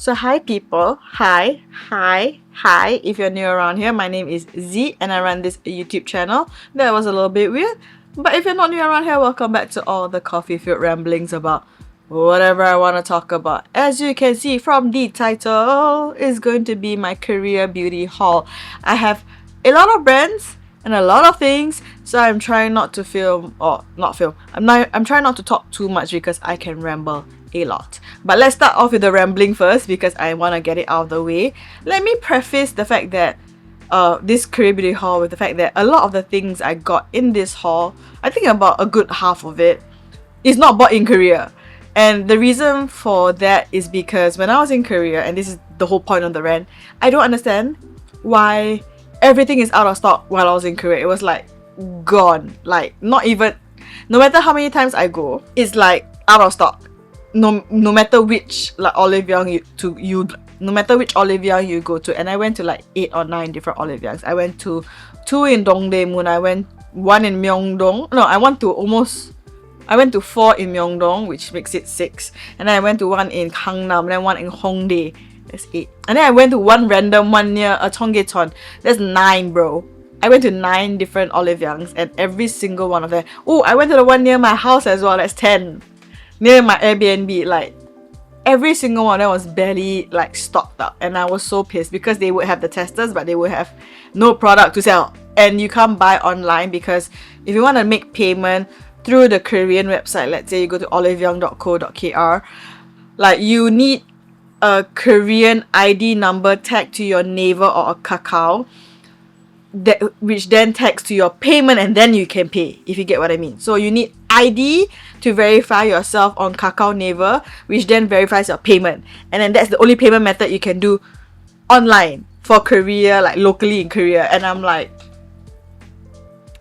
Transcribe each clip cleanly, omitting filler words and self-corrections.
So hi people, hi. If you're new around here, my name is Z and I run this YouTube channel. That was a little bit weird, but if you're not new around here, welcome back to all the coffee-filled ramblings about whatever I want to talk about. As you can see from the title, is going to be my career beauty haul. I have a lot of brands and a lot of things, so I'm trying not to I'm trying not to talk too much because I can ramble a lot. But let's start off with the rambling first because I want to get it out of the way. Let me preface the fact that this career beauty haul with the fact that a lot of the things I got in this haul, I think about a good half of it, is not bought in Korea. And the reason for that is because when I was in Korea, and this is the whole point of the rant, I don't understand why everything is out of stock while I was in Korea. It was like gone, like not even, no matter how many times I go, it's like out of stock. No matter which like Olive Young no matter which Olive Young you go to, and I went to like 8 or 9 different Olive Youngs. I went to 2 in Dongdaemun, I went 1 in Myeongdong. No, I went to 4 in Myeongdong, which makes it 6. And then I went to 1 in Gangnam, then 1 in Hongdae. That's 8. And then I went to one random one near Cheonggyecheon. That's 9, bro. I went to 9 different Olive Youngs, and every single one of them. Oh, I went to the one near my house as well. That's 10. Near my Airbnb, like every single one of them was barely like stocked up, and I was so pissed because they would have the testers, but they would have no product to sell, and you can't buy online because if you want to make payment through the Korean website, let's say you go to oliveyoung.co.kr, like you need a Korean ID number tagged to your naver or a kakao, which then tags to your payment, and then you can pay, if you get what I mean. So you need ID to verify yourself on Kakao Naver, which then verifies your payment, and then that's the only payment method you can do online for Korea, like locally in Korea. And I'm like,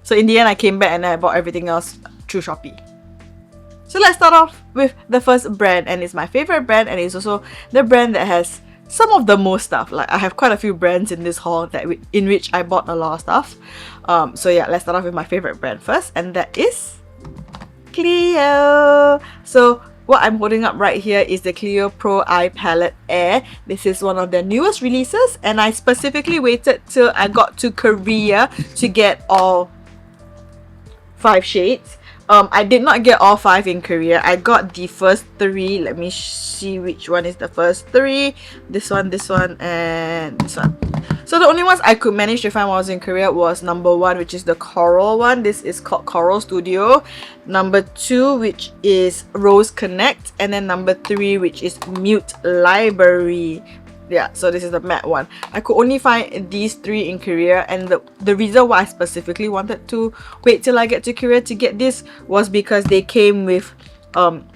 so in the end I came back and I bought everything else through Shopee. So let's start off with the first brand, and it's my favorite brand, and it's also the brand that has some of the most stuff. Like I have quite a few brands in this haul in which I bought a lot of stuff. So yeah, let's start off with my favorite brand first, and that is CLIO. So what I'm holding up right here is the CLIO Pro Eye Palette Air. This is one of their newest releases, and I specifically waited till I got to Korea to get all 5 shades. I did not get all 5 in Korea. I got the first 3. Let me see which one is the first 3. This one, and this one. So the only ones I could manage to find while I was in Korea was number 1, which is the Coral one. This is called Coral Studio. Number 2, which is Rose Connect. And then number 3, which is Mute Library. Yeah, so this is the matte one. I could only find these 3 in Korea, and the reason why I specifically wanted to wait till I get to Korea to get this was because they came with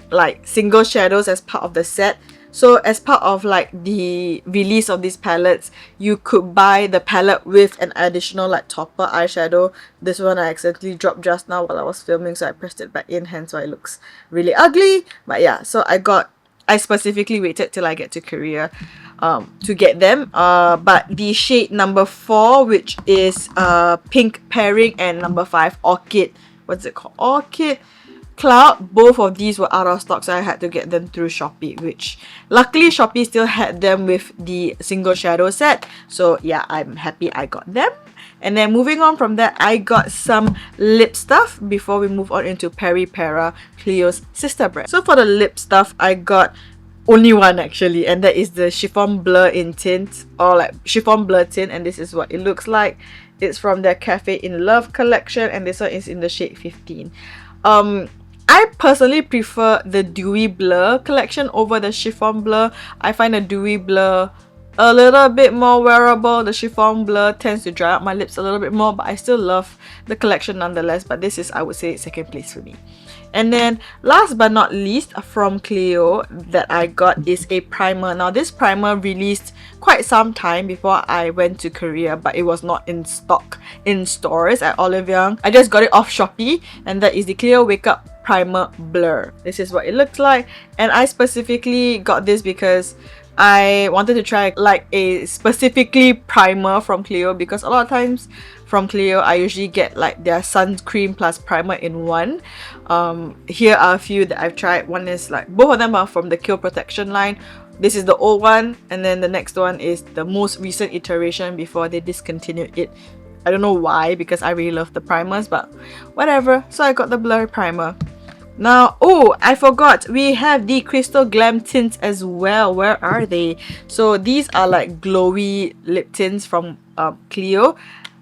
like single shadows as part of the set. So as part of like the release of these palettes, you could buy the palette with an additional like topper eyeshadow. This one I accidentally dropped just now while I was filming, so I pressed it back in, hence why it looks really ugly. But yeah, so I specifically waited till I get to Korea to get them. But the shade number 4, which is pink pairing, and number 5, Orchid. What's it called? Orchid Cloud. Both of these were out of stock, so I had to get them through Shopee, which luckily Shopee still had them with the single shadow set. So yeah, I'm happy I got them. And then moving on from that, I got some lip stuff before we move on into Peripera, CLIO's sister brand. So for the lip stuff, I got only one actually, and that is the Chiffon Blur in Tint, or like Chiffon Blur Tint, and this is what it looks like. It's from their Cafe in Love collection, and this one is in the shade 15. I personally prefer the Dewy Blur collection over the Chiffon Blur. I find the Dewy Blur a little bit more wearable. The Chiffon Blur tends to dry out my lips a little bit more, but I still love the collection nonetheless. But this is, I would say, second place for me. And then last but not least from CLIO that I got is a primer. Now this primer released quite some time before I went to Korea, but it was not in stock in stores at Olive Young. I just got it off Shopee, and that is the CLIO Wake Up Primer Blur. This is what it looks like, and I specifically got this because I wanted to try like a specifically primer from CLIO, because a lot of times from CLIO I usually get like their sunscreen plus primer in one. Here are a few that I've tried. One is like, both of them are from the Kill Protection line. This is the old one, and then the next one is the most recent iteration before they discontinued it. I don't know why, because I really love the primers, but whatever. So I got the blurry primer. Now, oh, I forgot, we have the Crystal Glam tints as well. Where are they? So these are like glowy lip tints from CLIO,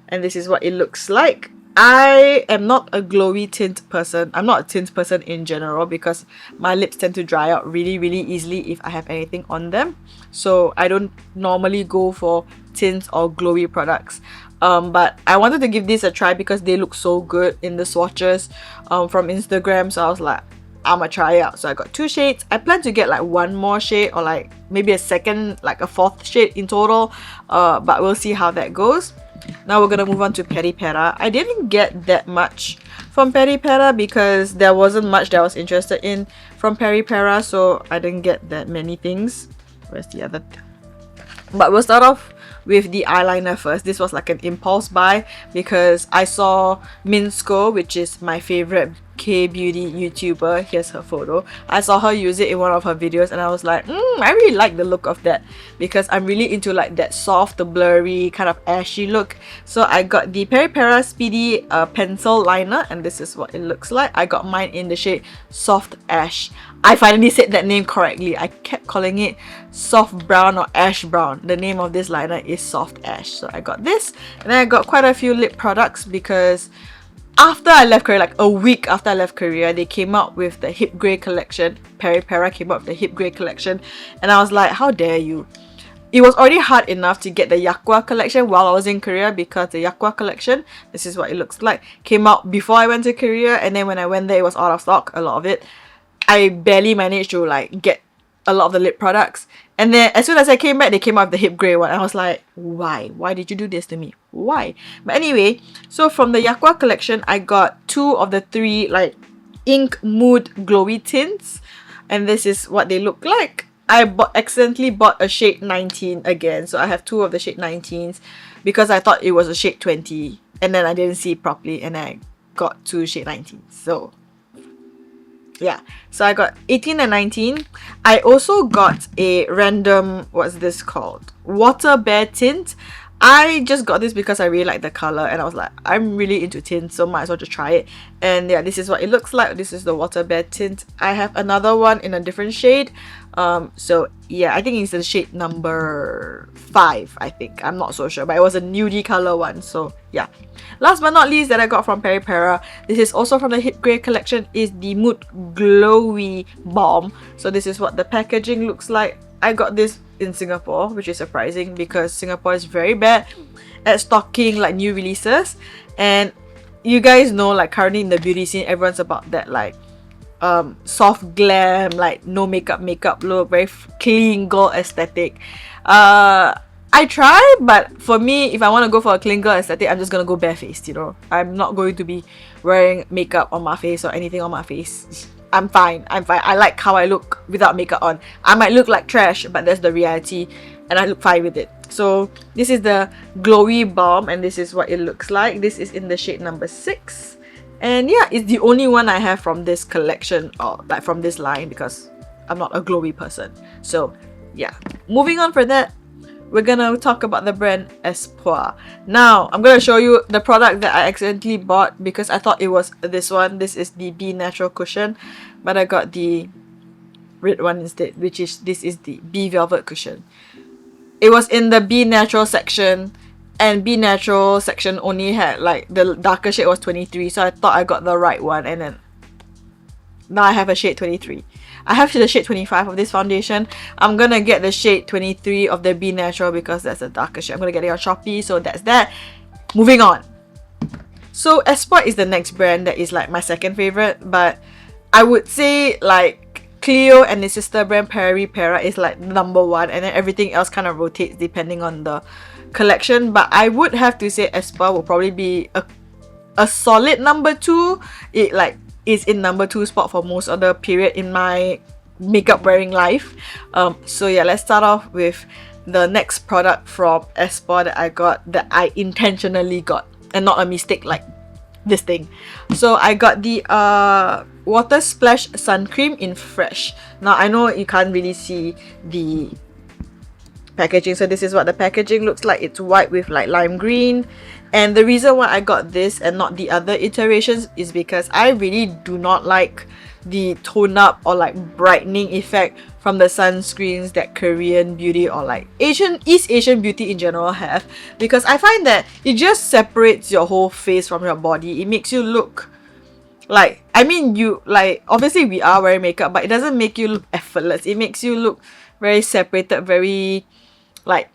and this is what it looks like. I am not a glowy tint person. I'm not a tint person in general because my lips tend to dry out really easily if I have anything on them. So I don't normally go for tints or glowy products. But I wanted to give this a try because they look so good in the swatches from Instagram. So I was like, I'ma try it out. So I got 2 shades. I plan to get like 1 more shade or like maybe a 4th shade in total. But we'll see how that goes. Now we're gonna move on to peripera. I didn't get that much from peripera because there wasn't much that I was interested in from peripera, so I didn't get that many things. Where's the other? But we'll start off with the eyeliner first. This was like an impulse buy because I saw Minsko, which is my favorite K-beauty YouTuber. Here's her photo. I saw her use it in one of her videos and I was like, I really like the look of that because I'm really into like that soft, blurry, kind of ashy look. So I got the peripera Speedy pencil liner, and this is what it looks like. I got mine in the shade Soft Ash. I finally said that name correctly. I kept calling it soft brown or ash brown. The name of this liner is Soft Ash. So I got this, and then I got quite a few lip products because after I left Korea, like a week after I left Korea, they came out with the Hip Grey collection. Peripera came out with the Hip Grey collection, and I was like, how dare you? It was already hard enough to get the Yakwa collection while I was in Korea because the Yakwa collection, this is what it looks like, came out before I went to Korea, and then when I went there it was out of stock, a lot of it. I barely managed to like get a lot of the lip products, and then as soon as I came back, they came out with the Hip Grey one. I was like, why did you do this to me? Why? But anyway, so from the Yakwa collection, I got 2 of the 3 like ink mood glowy tints, and this is what they look like. I accidentally bought a shade 19 again, so I have 2 of the shade 19s because I thought it was a shade 20, and then I didn't see it properly and I got 2 shade 19s. So yeah, so I got 18 and 19. I also got a random, what's this called? Water Bear tint. I just got this because I really like the color and I was like, I'm really into tints, so might as well just try it. And yeah, this is what it looks like. This is the Water Bear tint. I have another one in a different shade. So yeah, I think it's the shade number 5, I think. I'm not so sure, but it was a nudie color one, so yeah. Last but not least that I got from peripera, this is also from the Hip Grey collection, is the Mood Glowy Balm. So this is what the packaging looks like. I got this in Singapore, which is surprising because Singapore is very bad at stocking like new releases, and you guys know like currently in the beauty scene everyone's about that like soft glam, like no makeup look, very clean girl aesthetic. I try, but for me, if I want to go for a clean girl aesthetic, I'm just gonna go barefaced, you know. I'm not going to be wearing makeup on my face or anything on my face. I'm fine. I like how I look without makeup on. I might look like trash, but that's the reality, and I look fine with it. So this is the Glowy Balm, and this is what it looks like. This is in the shade number 6, and yeah, it's the only one I have from this collection, or like from this line, because I'm not a glowy person. So yeah, moving on for that, we're gonna talk about the brand Espoir. Now, I'm gonna show you the product that I accidentally bought because I thought it was this one. This is the Be Natural cushion, but I got the red one instead, which is, this is the beVelvet cushion. It was in the Be Natural section, and Be Natural section only had like the darker shade was 23, so I thought I got the right one, and then now I have a shade 23. I have the shade 25 of this foundation. I'm gonna get the shade 23 of the Be Natural because that's a darker shade. I'm gonna get it on Shopee, so that's that. Moving on. So Espoir is the next brand that is like my second favorite, but I would say like CLIO and its sister brand peripera is like number 1, and then everything else kind of rotates depending on the collection. But I would have to say Espoir will probably be a solid number 2. It like is in number 2 spot for most of the period in my makeup wearing life. So yeah, let's start off with the next product from Espoir that I got, that I intentionally got and not a mistake like this thing. So I got the Water Splash Sun Cream in Fresh. Now, I know you can't really see the packaging, so this is what the packaging looks like. It's white with like lime green, and the reason why I got this and not the other iterations is because I really do not like the tone up or like brightening effect from the sunscreens that Korean beauty or like East Asian beauty in general have, because I find that it just separates your whole face from your body. It makes you look like, I mean, you like, obviously we are wearing makeup, but it doesn't make you look effortless. It makes you look very separated, very like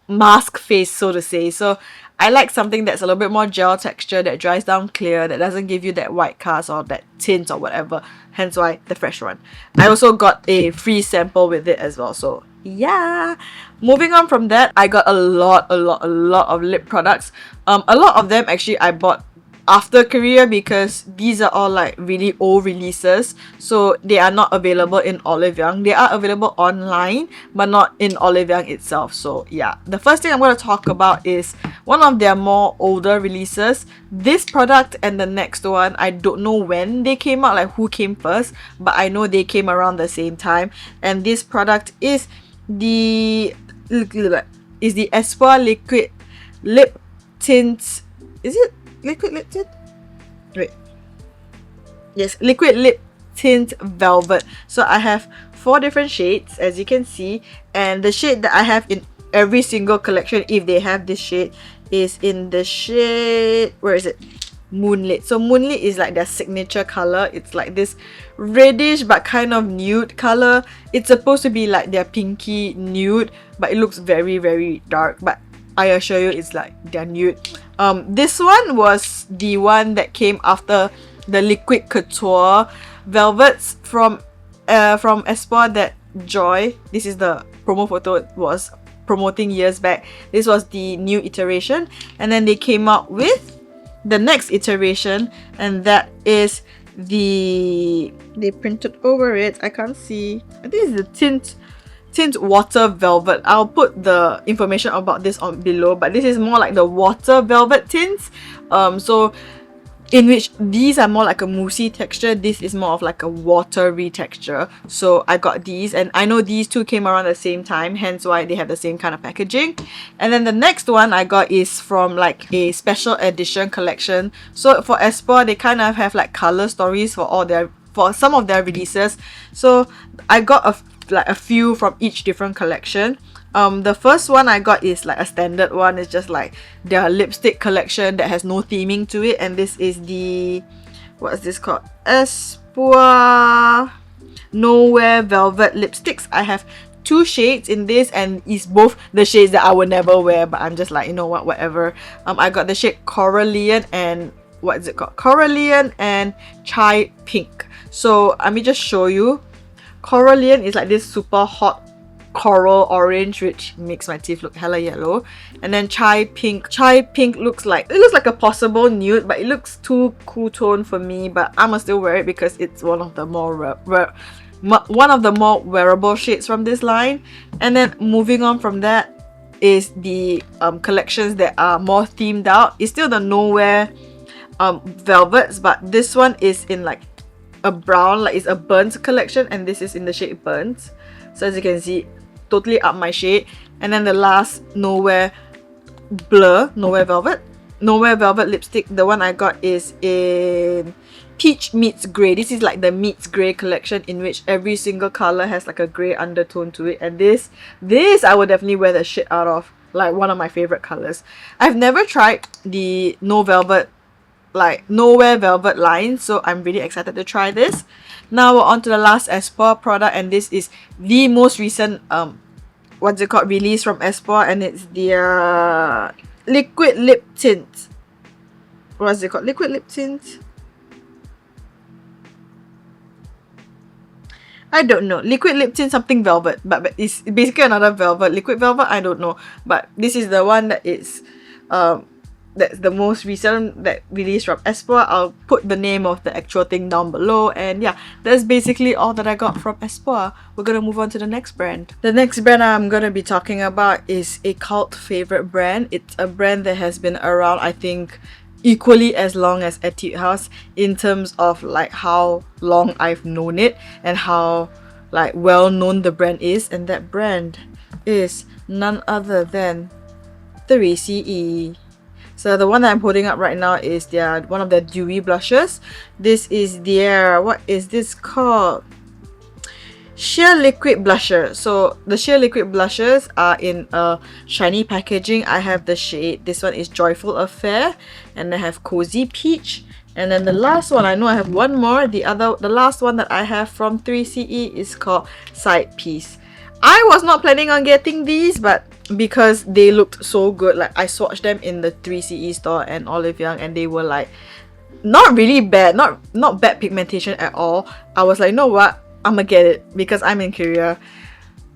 mask face, so to say. So I like something that's a little bit more gel texture, that dries down clear, that doesn't give you that white cast or that tint or whatever. Hence why the fresh one. I also got a free sample with it as well. So yeah. Moving on from that, I got a lot of lip products. A lot of them actually I bought after Korea, because these are all like really old releases, so they are not available in Olive Young. They are available online, but not in Olive Young itself. So yeah, the first thing I'm going to talk about is one of their more older releases. This product and the next one, I don't know when they came out, like who came first, but I know they came around the same time. And this product is the espoir liquid lip tint. Is it liquid lip tint? Wait. Yes, liquid lip tint velvet. So I have 4 different shades, as you can see, and the shade that I have in every single collection, if they have this shade, is in the shade, where is it? Moonlit. So Moonlit is like their signature color. It's like this reddish but kind of nude color. It's supposed to be like their pinky nude, but it looks very dark, but I assure you it's like their nude. This one was the one that came after the liquid couture velvets from espoir that Joy, this is the promo photo it was promoting years back. This was the new iteration, and then they came out with the next iteration, and that is they printed over it, I can't see, I think it's the Tint Water Velvet. I'll put the information about this on below, but this is more like the water velvet tints. So in which these are more like a moussey texture, this is more of like a watery texture. So I got these, and I know these two came around the same time, hence why they have the same kind of packaging. And then the next one I got is from like a special edition collection. So for espoir, they kind of have like color stories for some of their releases. So I got a few from each different collection. The first one I got is like a standard one. It's just like their lipstick collection that has no theming to it, and this is the, what is this called? Espoir Nowhere Velvet lipsticks. I have 2 shades in this, and it's both the shades that I would never wear, but I'm just like, you know what, whatever. I got the shade Corallian and what is it called? Corallian and Chai Pink. So let me just show you. Corallian is like this super hot coral orange, which makes my teeth look hella yellow. And then Chai Pink looks like a possible nude, but it looks too cool tone for me, but I'ma still wear it because it's one of the more wearable shades from this line. And then moving on from that is the collections that are more themed out. It's still the Nowhere velvets, but this one is in like a brown, like it's a burnt collection, and this is in the shade burnt. So as you can see, totally up my shade. And then the last Nowhere Velvet lipstick, the one I got is in Peach Meets Grey. This is like the Meets Grey collection, in which every single color has like a grey undertone to it, and this I would definitely wear the shit out of, like one of my favorite colors. I've never tried the Nowhere Velvet line, so I'm really excited to try this. Now we're on to the last espoir product, and this is the most recent release from espoir, and it's the liquid lip tint. What's it called? Liquid lip tint? I don't know. Liquid lip tint something velvet, but it's basically another velvet. Liquid velvet, I don't know. But this is the one that is that's the most recent that released from espoir. I'll put the name of the actual thing down below, and yeah, that's basically all that I got from espoir. We're gonna move on to the next brand. The next brand I'm gonna be talking about is a cult favorite brand. It's a brand that has been around, I think, equally as long as Etude House in terms of like how long I've known it and how like well known the brand is, and that brand is none other than 3CE. So the one that I'm holding up right now is their one of their dewy blushes. This is their, what is this called? Sheer liquid blusher. So the sheer liquid blushes are in a shiny packaging. I have the shade, this one is Joyful Affair, and I have Cozy Peach. And then the last one, I know I have one more. The last one that I have from 3CE is called Side Piece. I was not planning on getting these, but because they looked so good, like I swatched them in the 3CE store and Olive Young, and they were like not really bad, not bad pigmentation at all. I was like, you know what, I'm gonna get it because I'm in Korea.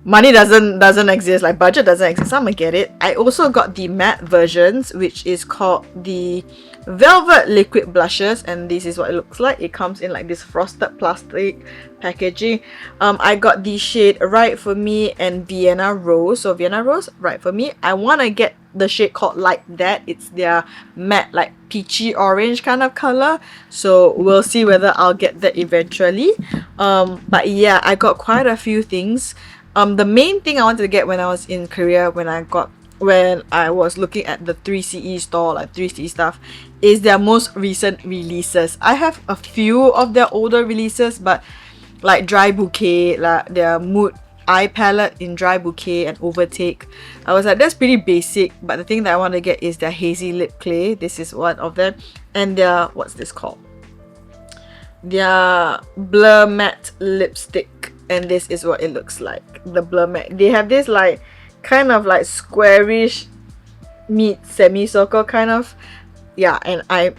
Money doesn't exist, like budget doesn't exist, so I'm gonna get it. I also got the matte versions, which is called the Velvet liquid blushes, and this is what it looks like. It comes in like this frosted plastic packaging. I got the shade Right For Me and Vienna Rose. So Vienna Rose, Right For Me. I want to get the shade called Like That. It's their matte, like peachy orange kind of color, so we'll see whether I'll get that eventually. But yeah, I got quite a few things. The main thing I wanted to get when I was in Korea, when I was looking at the 3CE store, like 3CE stuff, is their most recent releases. I have a few of their older releases, but like Dry Bouquet, like their Mood eye palette in Dry Bouquet and Overtake, I was like, that's pretty basic, but the thing that I want to get is their Hazy Lip Clay. This is one of them, and their, what's this called, their Blur Matte Lipstick, and this is what it looks like, the Blur Matte. They have this like kind of like squarish meet semicircle kind of, yeah, and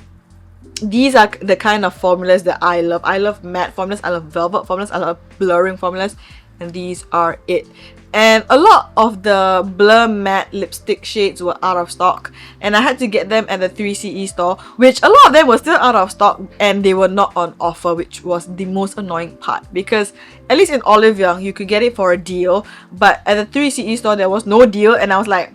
these are the kind of formulas that I love. I love matte formulas, I love velvet formulas, I love blurring formulas, and these are it. And a lot of the Blur Matte lipstick shades were out of stock, and I had to get them at the 3CE store, which a lot of them were still out of stock and they were not on offer, which was the most annoying part, because at least in Olive Young you could get it for a deal, but at the 3CE store there was no deal, and I was like,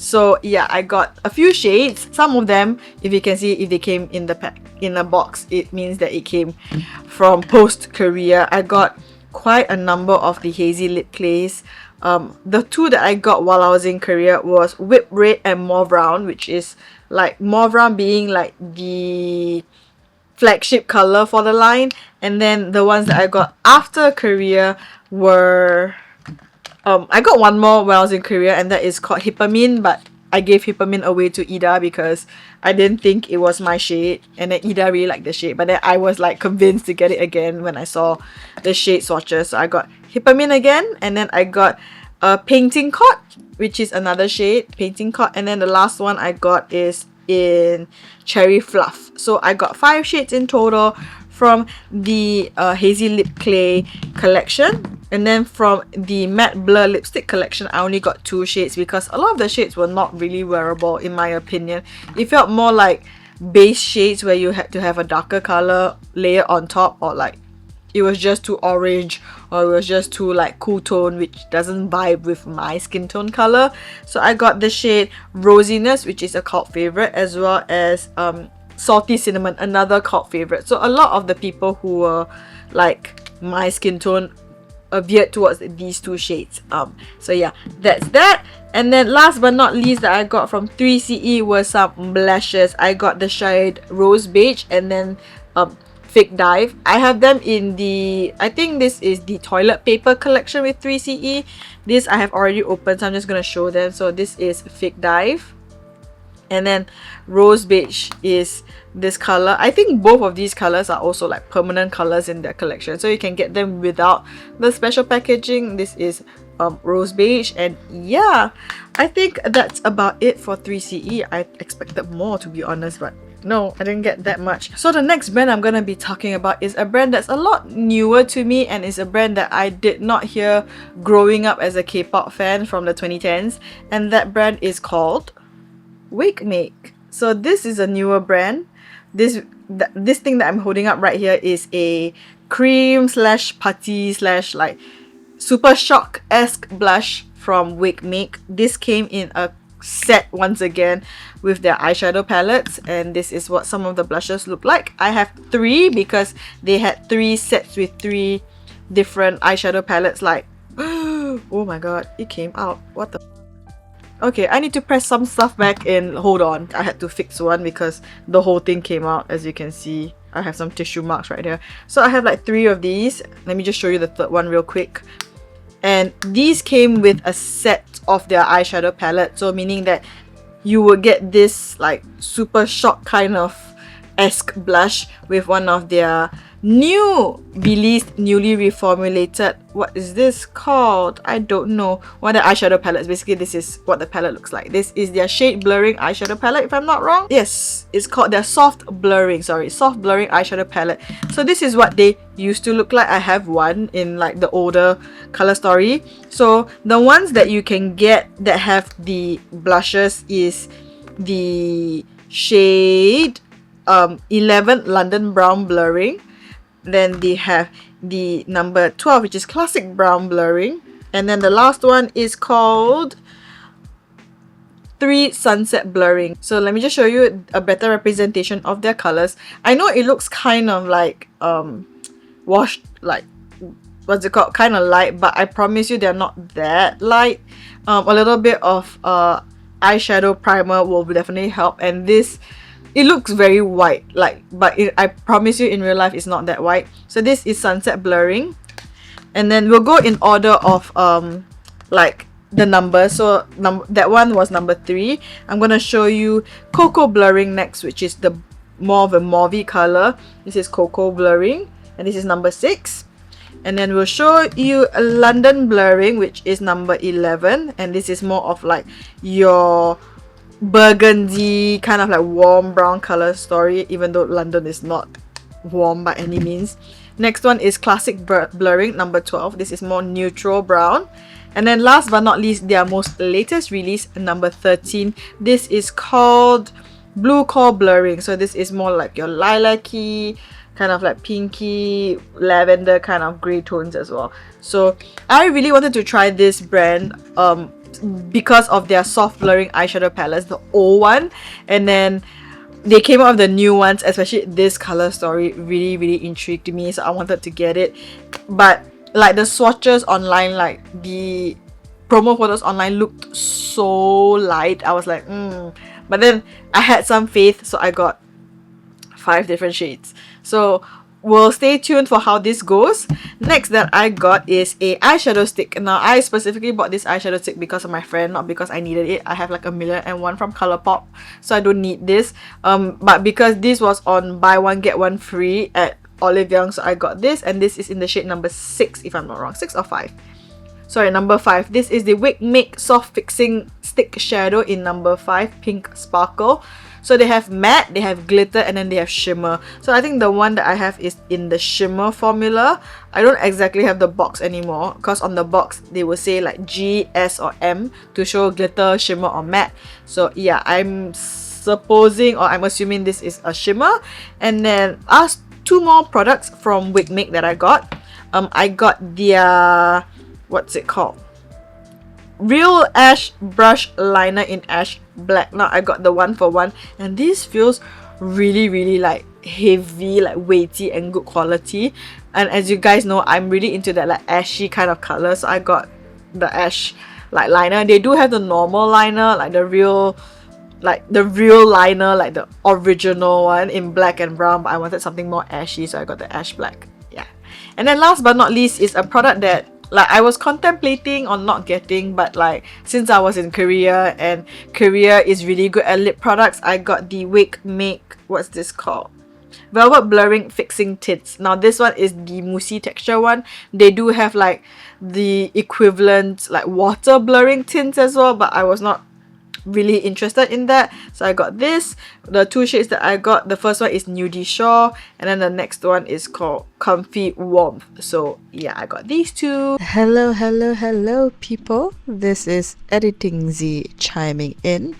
So yeah, I got a few shades. Some of them, if you can see, if they came in the pack, in a box, it means that it came from post Korea. I got quite a number of the Hazy Lip Clays. The two that I got while I was in Korea was Whip Red and Mauve Brown, which is like Mauve Brown being like the flagship color for the line, and then the ones that I got after Korea were I got one more when I was in Korea, and that is called Hipamine, but I gave Hipamine away to Ida because I didn't think it was my shade, and then Ida really liked the shade, but then I was like convinced to get it again when I saw the shade swatches. So I got Hipamine again, and then I got Painting Court, which is another shade, Painting Court, and then the last one I got is in Cherry Fluff. So I got 5 shades in total from the Hazy Lip Clay collection. And then from the Matte Blur Lipstick collection, I only got 2 shades because a lot of the shades were not really wearable in my opinion. It felt more like base shades where you had to have a darker color layer on top, or like it was just too orange, or it was just too like cool tone, which doesn't vibe with my skin tone color. So I got the shade Rosiness, which is a cult favorite, as well as Salty Cinnamon, another cult favorite. So a lot of the people who were like my skin tone veered towards these 2 shades. So yeah, that's that. And then last but not least that I got from 3CE was some blushes. I got the shade Rose Beige and then Fake Dive. I have them in the, I think this is the toilet paper collection with 3CE. This I have already opened, so I'm just gonna show them. So this is Fake Dive, and then Rose Beige is this color. I think both of these colors are also like permanent colors in their collection, so you can get them without the special packaging. This is Rose Beige, and yeah, I think that's about it for 3CE. I expected more, to be honest, but no, I didn't get that much. So the next brand I'm gonna be talking about is a brand that's a lot newer to me, and is a brand that I did not hear growing up as a K-pop fan from the 2010s, and that brand is called Wig Make. So this is a newer brand. This thing that I'm holding up right here is a cream slash putty slash like Super Shock-esque blush from Wig Make. This came in a set once again with their eyeshadow palettes, and this is what some of the blushes look like. I have 3 because they had 3 sets with 3 different eyeshadow palettes. Like oh my god, it came out. What the... Okay, I need to press some stuff back in. Hold on, I had to fix one because the whole thing came out. As you can see, I have some tissue marks right here. So I have like 3 of these. Let me just show you the third one real quick. And these came with a set of their eyeshadow palette, so meaning that you will get this like super shock kind of esque blush with one of their newly reformulated, what is this called? I don't know. One of the eyeshadow palettes. Basically, this is what the palette looks like. This is their shade blurring eyeshadow palette, if I'm not wrong. Yes, it's called their soft blurring eyeshadow palette. So this is what they used to look like. I have one in like the older color story. So the ones that you can get that have the blushes is the shade 11 London Brown blurring. Then they have the number 12, which is classic brown blurring, and then the last one is called 3 sunset blurring. So let me just show you a better representation of their colors. I know it looks kind of like washed, like what's it called, kind of light, but I promise you they're not that light. A little bit of eyeshadow primer will definitely help, and this, it looks very white, like, but I promise you in real life it's not that white. So this is sunset blurring, and then we'll go in order of like the numbers. So that one was number 3. I'm gonna show you cocoa blurring next, which is the more of a mauvey color. This is cocoa blurring, and this is number 6. And then we'll show you a London blurring, which is number 11, and this is more of like your burgundy kind of like warm brown color story, even though London is not warm by any means. Next one is classic blurring, number 12. This is more neutral brown. And then last but not least, their most latest release, number 13. This is called blue core blurring. So this is more like your lilac-y, kind of like pinky lavender kind of gray tones as well. So I really wanted to try this brand because of their soft blurring eyeshadow palettes, the old one, and then they came out with the new ones, especially this color story really intrigued me, so I wanted to get it. But like the swatches online, like the promo photos online looked so light. I was like but then I had some faith, so I got 5 different shades. So we'll stay tuned for how this goes. Next that I got is a eyeshadow stick. Now I specifically bought this eyeshadow stick because of my friend, not because I needed it. I have like 1,000,001 from Colourpop, so I don't need this. But because this was on buy one get one free at Olive Young, so I got this, and this is in the shade number 6, if I'm not wrong. 6 or 5. Sorry, number 5. This is the Wig Make Soft Fixing Stick Shadow in number 5, Pink Sparkle. So they have matte, they have glitter, and then they have shimmer. So I think the one that I have is in the shimmer formula. I don't exactly have the box anymore, because on the box they will say like G, S, or M to show glitter, shimmer, or matte. So yeah, I'm supposing, or I'm assuming this is a shimmer. And then last 2 more products from Wig Make that I got. I got their, what's it called? Real Ash Brush Liner in Ash Black. Now I got the 1-for-1, and this feels really like heavy, like weighty and good quality. And as you guys know, I'm really into that like ashy kind of color, so I got the ash like liner. They do have the normal liner, like the real liner, like the original one in black and brown, but I wanted something more ashy, so I got the ash black. Yeah. And then last but not least is a product that like I was contemplating on not getting, but like since I was in Korea and Korea is really good at lip products, I got the Wig Make, what's this called? Velvet Blurring Fixing Tints. Now this one is the moussey texture one. They do have like the equivalent like water blurring tints as well, but I was not really interested in that, so I got this. The 2 shades that I got, the first one is Nude Shore, and then the next one is called Comfy Warmth. So yeah, I got these 2. Hello people, this is Editing Z chiming in.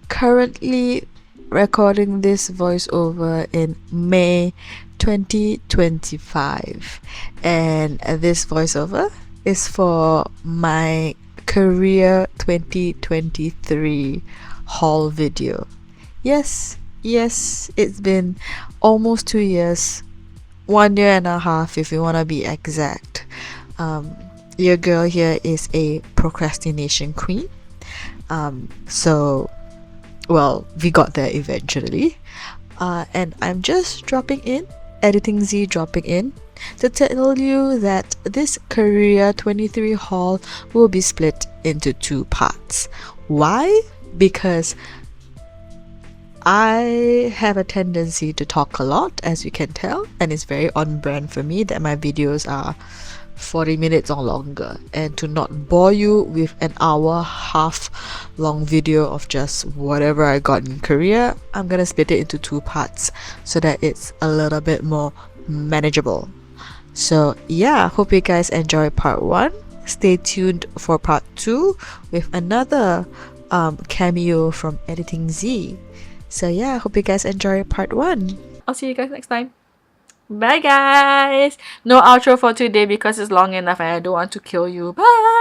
Currently recording this voiceover in May 2025, and this voiceover is for my Korea 2023 haul video. Yes, it's been almost 2 years, 1 year and a half if you want to be exact. Your girl here is a procrastination queen. So, well, we got there eventually. And I'm just dropping in, Editing Z dropping in, to tell you that this Korea 23 haul will be split into 2 parts. Why? Because I have a tendency to talk a lot, as you can tell, and it's very on brand for me that my videos are 40 minutes or longer, and to not bore you with an hour half long video of just whatever I got in Korea, I'm gonna split it into 2 parts so that it's a little bit more manageable. So yeah, hope you guys enjoy part 1. Stay tuned for part 2 with another cameo from Editing Z. So yeah, hope you guys enjoy part 1. I'll see you guys next time. Bye guys! No outro for today because it's long enough and I don't want to kill you. Bye!